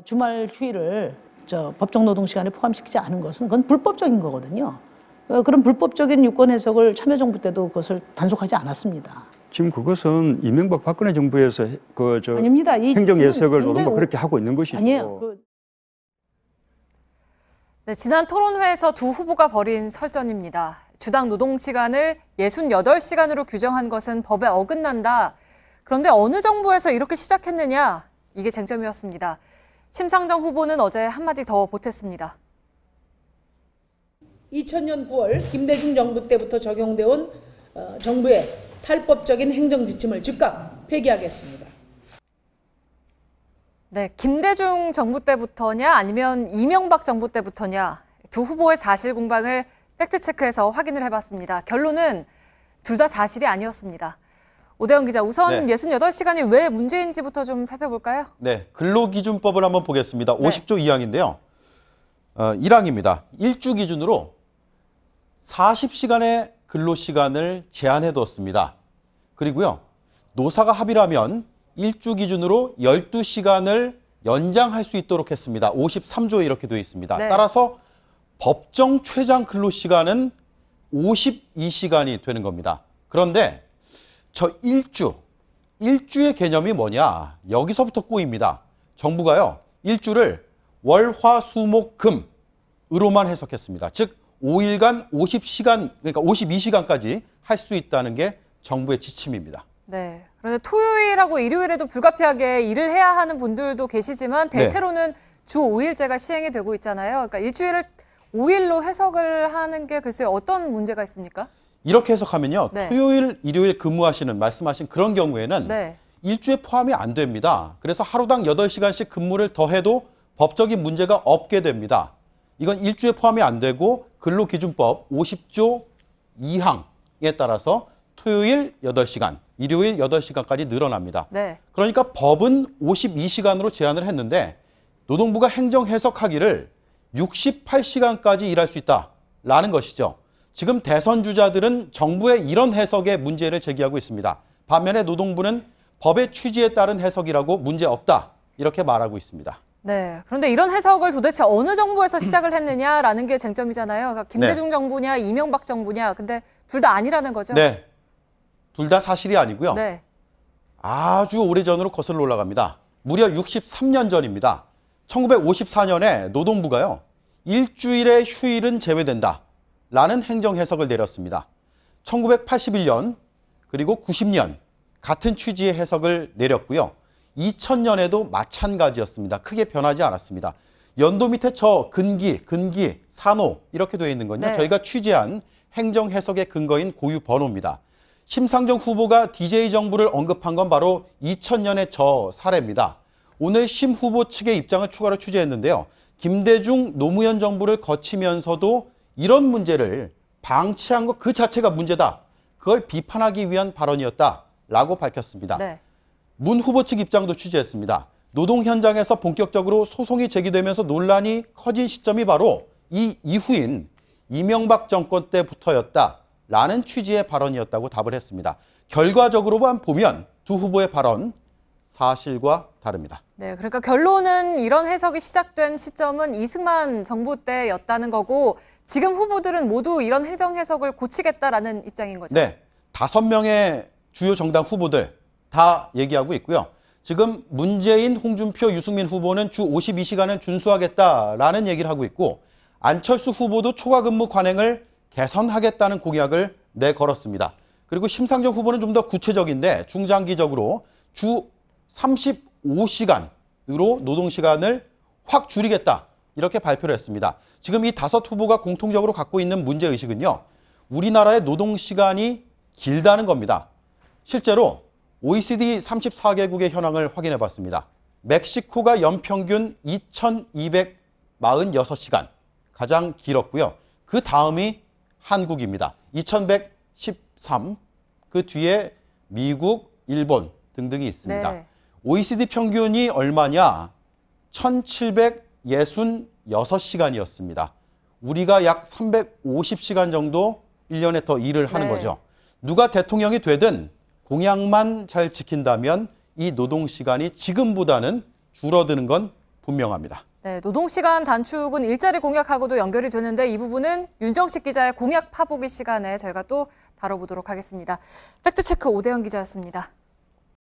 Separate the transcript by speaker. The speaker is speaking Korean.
Speaker 1: 주말 휴일을 법정 노동 시간에 포함시키지 않은 것은 그건 불법적인 거거든요. 그런 불법적인 유권 해석을 참여정부 때도 그것을 단속하지 않았습니다.
Speaker 2: 지금 그것은 이명박 박근혜 정부에서
Speaker 1: 아닙니다.
Speaker 2: 행정 해석을 노동부가 그렇게 하고 있는 것이죠.
Speaker 1: 아니에요.
Speaker 3: 네, 지난 토론회에서 두 후보가 벌인 설전입니다. 주당 노동 시간을 68시간으로 규정한 것은 법에 어긋난다. 그런데 어느 정부에서 이렇게 시작했느냐? 이게 쟁점이었습니다. 심상정 후보는 어제 한마디 더 보탰습니다.
Speaker 4: 2000년 9월 김대중 정부 때부터 적용돼 온 정부의 탈법적인 행정지침을 즉각 폐기하겠습니다.
Speaker 3: 네, 김대중 정부 때부터냐 아니면 이명박 정부 때부터냐 두 후보의 사실 공방을 팩트체크해서 확인을 해봤습니다. 결론은 둘 다 사실이 아니었습니다. 오대영 기자, 우선 68시간이 왜 문제인지부터 좀 살펴볼까요?
Speaker 5: 네, 근로기준법을 한번 보겠습니다. 50조 2항인데요. 1항입니다. 일주 기준으로 40시간의 근로시간을 제한해뒀습니다. 그리고요, 노사가 합의를 하면 일주 기준으로 12시간을 연장할 수 있도록 했습니다. 53조에 이렇게 되어 있습니다.
Speaker 3: 네.
Speaker 5: 따라서 법정 최장 근로시간은 52시간이 되는 겁니다. 그런데 저 일주의 개념이 뭐냐? 여기서부터 꼬입니다. 정부가요, 일주를 월, 화, 수, 목, 금으로만 해석했습니다. 즉 5일간 50시간, 그러니까 52시간까지 할 수 있다는 게 정부의 지침입니다.
Speaker 3: 네. 그런데 토요일하고 일요일에도 불가피하게 일을 해야 하는 분들도 계시지만 대체로는 주 5일제가 시행이 되고 있잖아요. 그러니까 일주일을 5일로 해석을 하는 게 글쎄 어떤 문제가 있습니까?
Speaker 5: 이렇게 해석하면요. 토요일, 일요일 근무하시는 말씀하신 그런 경우에는 일주에 포함이 안 됩니다. 그래서 하루당 8시간씩 근무를 더해도 법적인 문제가 없게 됩니다. 이건 일주에 포함이 안 되고 근로기준법 50조 2항에 따라서 토요일 8시간, 일요일 8시간까지 늘어납니다. 그러니까 법은 52시간으로 제한을 했는데 노동부가 행정 해석하기를 68시간까지 일할 수 있다라는 것이죠. 지금 대선 주자들은 정부의 이런 해석에 문제를 제기하고 있습니다. 반면에 노동부는 법의 취지에 따른 해석이라고 문제 없다 이렇게 말하고 있습니다.
Speaker 3: 네. 그런데 이런 해석을 도대체 어느 정부에서 시작을 했느냐라는 게 쟁점이잖아요. 그러니까 김대중 정부냐 이명박 정부냐. 근데 둘 다 아니라는 거죠.
Speaker 5: 네. 둘 다 사실이 아니고요. 아주 오래전으로 거슬러 올라갑니다. 무려 63년 전입니다. 1954년에 노동부가요, 일주일의 휴일은 제외된다 라는 행정 해석을 내렸습니다. 1981년 그리고 90년 같은 취지의 해석을 내렸고요. 2000년에도 마찬가지였습니다. 크게 변하지 않았습니다. 연도 밑에 저 근기, 산호 이렇게 되어 있는 건요. 저희가 취재한 행정 해석의 근거인 고유 번호입니다. 심상정 후보가 DJ 정부를 언급한 건 바로 2000년의 저 사례입니다. 오늘 심 후보 측의 입장을 추가로 취재했는데요. 김대중 노무현 정부를 거치면서도 이런 문제를 방치한 것 그 자체가 문제다. 그걸 비판하기 위한 발언이었다라고 밝혔습니다. 문 후보 측 입장도 취재했습니다. 노동 현장에서 본격적으로 소송이 제기되면서 논란이 커진 시점이 바로 이 이후인 이명박 정권 때부터였다라는 취지의 발언이었다고 답을 했습니다. 결과적으로만 보면 두 후보의 발언 사실과 다릅니다.
Speaker 3: 네, 그러니까 결론은 이런 해석이 시작된 시점은 이승만 정부 때였다는 거고 지금 후보들은 모두 이런 행정 해석을 고치겠다라는 입장인 거죠.
Speaker 5: 네, 5명의 주요 정당 후보들 다 얘기하고 있고요. 지금 문재인, 홍준표, 유승민 후보는 주 52시간을 준수하겠다라는 얘기를 하고 있고 안철수 후보도 초과 근무 관행을 개선하겠다는 공약을 내걸었습니다. 그리고 심상정 후보는 좀 더 구체적인데 중장기적으로 주 35시간으로 노동시간을 확 줄이겠다 이렇게 발표를 했습니다. 지금 이 5 후보가 공통적으로 갖고 있는 문제의식은요. 우리나라의 노동시간이 길다는 겁니다. 실제로 OECD 34개국의 현황을 확인해 봤습니다. 멕시코가 연평균 2246시간 가장 길었고요. 그 다음이 한국입니다. 2113, 그 뒤에 미국, 일본 등등이 있습니다. OECD 평균이 얼마냐? 1766시간이었습니다. 우리가 약 350시간 정도 1년에 더 일을 하는 거죠. 누가 대통령이 되든 공약만 잘 지킨다면 이 노동시간이 지금보다는 줄어드는 건 분명합니다.
Speaker 3: 네, 노동시간 단축은 일자리 공약하고도 연결이 되는데 이 부분은 윤정식 기자의 공약 파보기 시간에 저희가 또 다뤄보도록 하겠습니다. 팩트체크 오대영 기자였습니다.